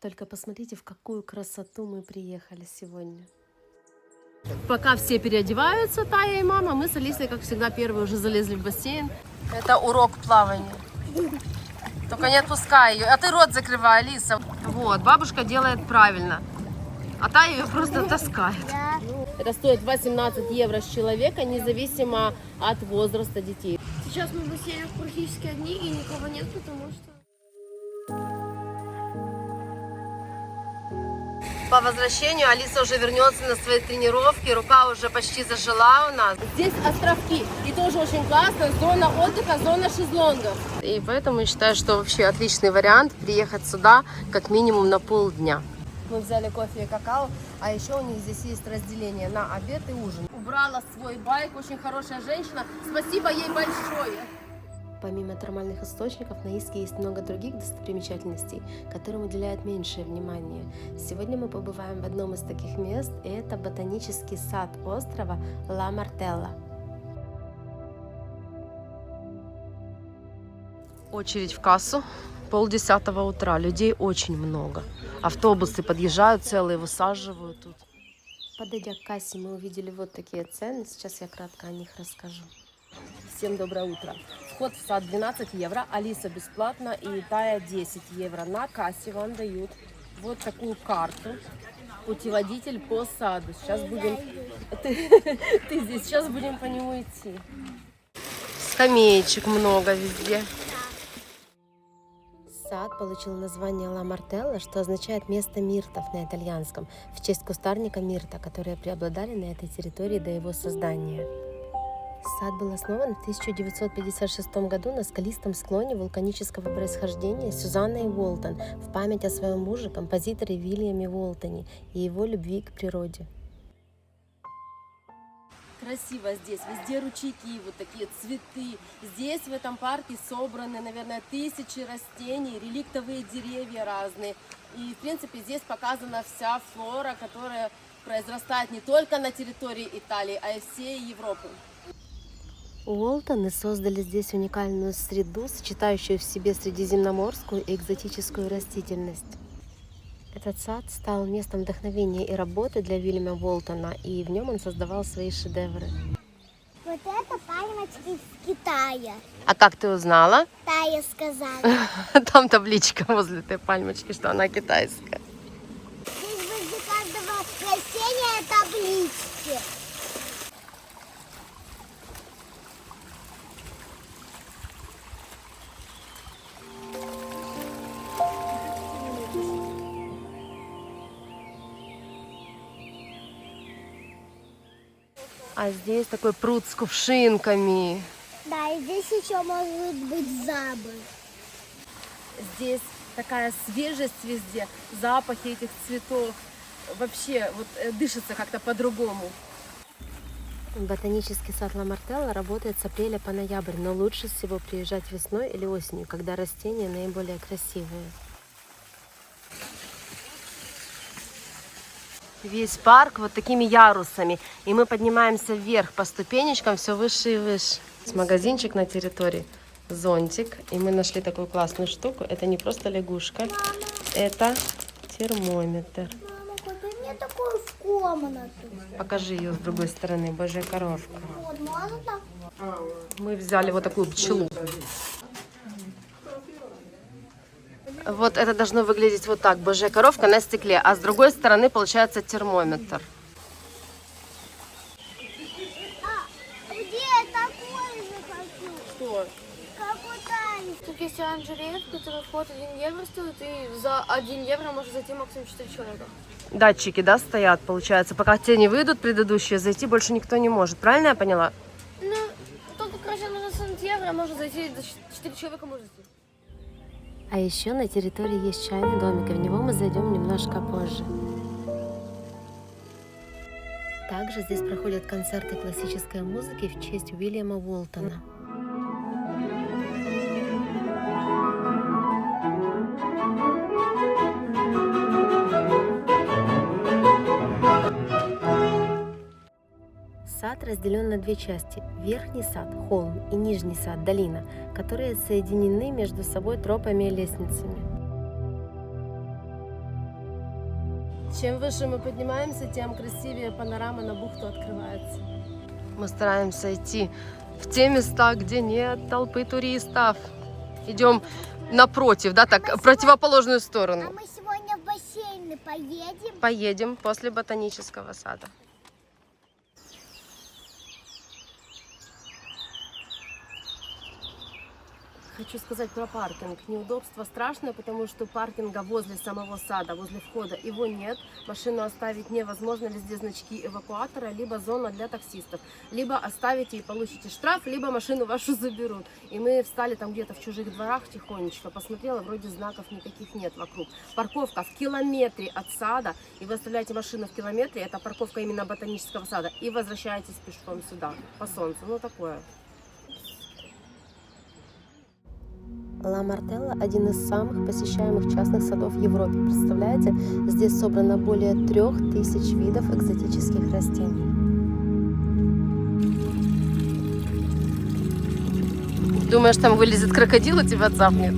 Только посмотрите, в какую красоту мы приехали сегодня. Пока все переодеваются, Тая и мама, мы с Алисой, как всегда, первые уже залезли в бассейн. Это урок плавания. Только не отпускай ее. А ты рот закрывай, Алиса. Вот, бабушка делает правильно. А Тая ее просто таскает. Это стоит 18 евро с человека, независимо от возраста детей. Сейчас мы в бассейнах практически одни и никого нет, потому что... По возвращению Алиса уже вернется на свои тренировки, рука уже почти зажила у нас. Здесь островки, и тоже очень классно, зона отдыха, зона шезлонгов. И поэтому я считаю, что вообще отличный вариант приехать сюда как минимум на полдня. Мы взяли кофе и какао, а еще у них здесь есть разделение на обед и ужин. Убрала свой байк, очень хорошая женщина, спасибо ей большое. Помимо термальных источников, на Иске есть много других достопримечательностей, которым уделяют меньшее внимание. Сегодня мы побываем в одном из таких мест, и это ботанический сад острова Ла Мартелла. Очередь в кассу, 9:30 утра, людей очень много. Автобусы подъезжают целые, высаживают тут. Подойдя к кассе, мы увидели вот такие цены, сейчас я кратко о них расскажу. Всем доброе утро. Вход в сад 12 евро, Алиса бесплатно и Тая 10 евро. На кассе вам дают вот такую карту, путеводитель по саду. Сейчас будем... Ты здесь, сейчас будем по нему идти. Скамеечек много везде. Сад получил название Ла Мартелла, что означает «место миртов» на итальянском, в честь кустарника мирта, которые преобладали на этой территории до его создания. Сад был основан в 1956 году на скалистом склоне вулканического происхождения Сюзанной Уолтон в память о своем муже, композиторе Вильяме Уолтоне, и его любви к природе. Красиво здесь, везде ручейки, вот такие цветы. Здесь в этом парке собраны, наверное, тысячи растений, реликтовые деревья разные. И, в принципе, здесь показана вся флора, которая произрастает не только на территории Италии, а и всей Европы. Уолтоны создали здесь уникальную среду, сочетающую в себе средиземноморскую и экзотическую растительность. Этот сад стал местом вдохновения и работы для Вильяма Уолтона, и в нем он создавал свои шедевры. Вот это пальмочки из Китая. А как ты узнала? Тая сказала. Там табличка возле этой пальмочки, что она китайская. Здесь возле каждого растения таблички. А здесь такой пруд с кувшинками. Да, и здесь еще может быть забор. Здесь такая свежесть везде, запахи этих цветов. Вообще вот дышится как-то по-другому. Ботанический сад Ла Мартелла работает с апреля по ноябрь, но лучше всего приезжать весной или осенью, когда растения наиболее красивые. Весь парк вот такими ярусами. И мы поднимаемся вверх по ступенечкам все выше и выше. Магазинчик на территории, зонтик. И мы нашли такую классную штуку. Это не просто лягушка, это термометр. Мама, купи мне такую в комнату. Покажи ее с другой стороны, божья коровка. Вот, можно? Мы взяли вот такую пчелу. Вот это должно выглядеть вот так. Божья коровка на стекле. А с другой стороны получается термометр. Где такой же хочу? Что? Как у Тани. Тут есть оранжерея, в которой вход 1 евро стоит, и за 1 евро может зайти максимум 4 человека. Датчики, да, стоят, получается. Пока те не выйдут предыдущие, зайти больше никто не может. Правильно я поняла? Ну, только короче, нужно 100 евро, может зайти, 4 человека может зайти. А еще на территории есть чайный домик, и в него мы зайдем немножко позже. Также здесь проходят концерты классической музыки в честь Уильяма Уолтона. Сад разделен на две части – верхний сад, холм, и нижний сад, долина, которые соединены между собой тропами и лестницами. Чем выше мы поднимаемся, тем красивее панорама на бухту открывается. Мы стараемся идти в те места, где нет толпы туристов. Идем напротив, да, так, в противоположную сторону. А мы сегодня в бассейн поедем. Поедем после ботанического сада. Хочу сказать про паркинг. Неудобство страшное, потому что паркинга возле самого сада, возле входа, его нет. Машину оставить невозможно, везде значки эвакуатора, либо зона для таксистов. Либо оставите и получите штраф, либо машину вашу заберут. И мы встали там где-то в чужих дворах тихонечко, посмотрела, вроде знаков никаких нет вокруг. Парковка в километре от сада, и вы оставляете машину в километре, это парковка именно ботанического сада, и возвращаетесь пешком сюда, по солнцу. Ну такое. Ла Мартелла – один из самых посещаемых частных садов в Европе. Представляете, здесь собрано более 3000 видов экзотических растений. Думаешь, там вылезет крокодил и тебя цапнет?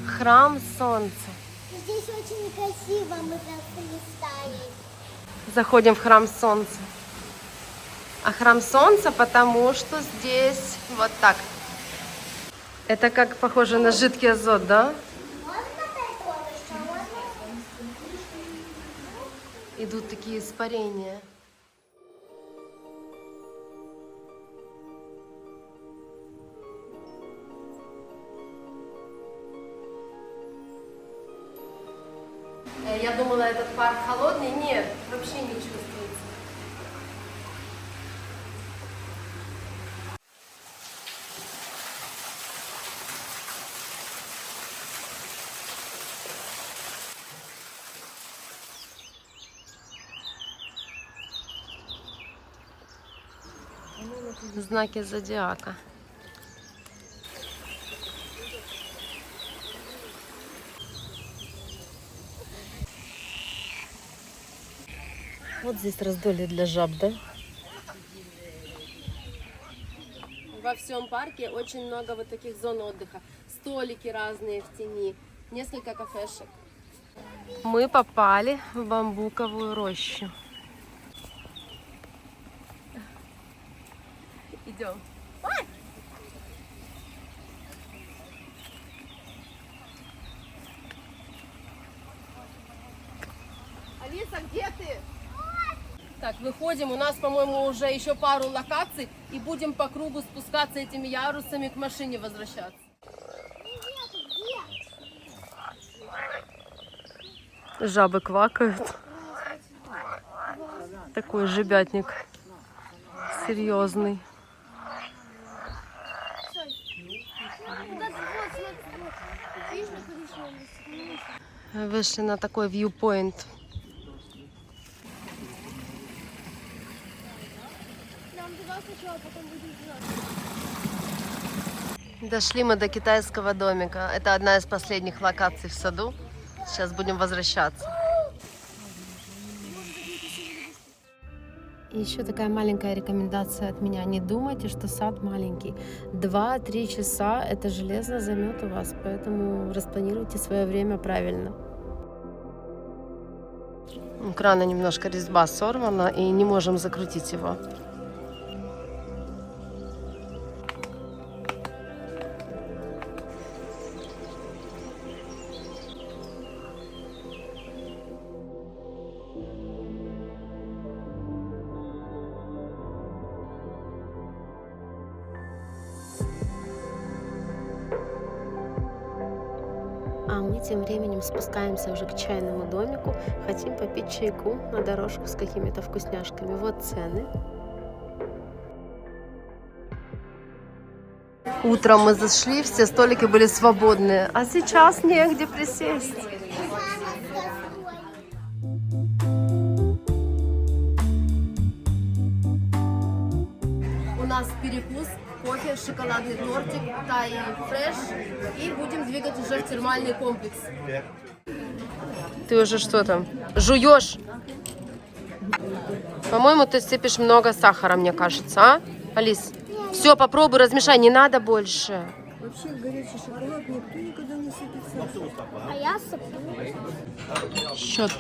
Храм солнца. Здесь очень красиво, мы просто листали. Заходим в храм солнца. А храм солнца, потому что здесь вот так. Это как похоже на жидкий азот, да? Можно такое, что можно? Идут такие испарения. Я думала, этот парк холодный. Нет, вообще не чувствуется. Знаки зодиака. Вот здесь раздолье для жаб, да? Во всем парке очень много вот таких зон отдыха. Столики разные в тени, несколько кафешек. Мы попали в бамбуковую рощу. Идем. Алиса, где ты? Так, выходим. У нас, по-моему, уже еще пару локаций. И будем по кругу спускаться этими ярусами к машине возвращаться. Жабы квакают. Такой жабятник. Серьезный. Вышли на такой viewpoint. Дошли мы до китайского домика. Это одна из последних локаций в саду. Сейчас будем возвращаться. И еще такая маленькая рекомендация от меня. Не думайте, что сад маленький. 2-3 часа это железно займет у вас, поэтому распланируйте свое время правильно. У крана немножко резьба сорвана и не можем закрутить его. А мы тем временем спускаемся уже к чайному домику. Хотим попить чайку на дорожку с какими-то вкусняшками. Вот цены. Утром мы зашли, все столики были свободные, а сейчас негде присесть. У нас перекус, кофе, шоколадный тортик, тай фреш, и будем двигать уже в термальный комплекс. Ты уже что там? Жуешь? По-моему, ты сыпешь много сахара, мне кажется, а, Алис? Все, попробуй, размешай, не надо больше. Вообще горячий шоколад никто никогда не сыпется. А я соплю. Счет.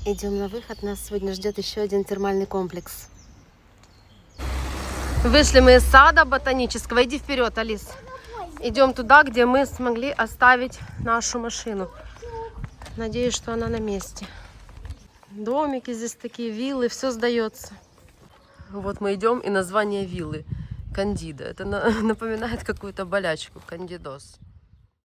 Идем на выход. Нас сегодня ждет еще один термальный комплекс. Вышли мы из сада ботанического. Иди вперед, Алис. Идем туда, где мы смогли оставить нашу машину. Надеюсь, что она на месте. Домики здесь такие, виллы, все сдается. Вот мы идем, и название виллы Кандида. Это напоминает какую-то болячку, кандидоз.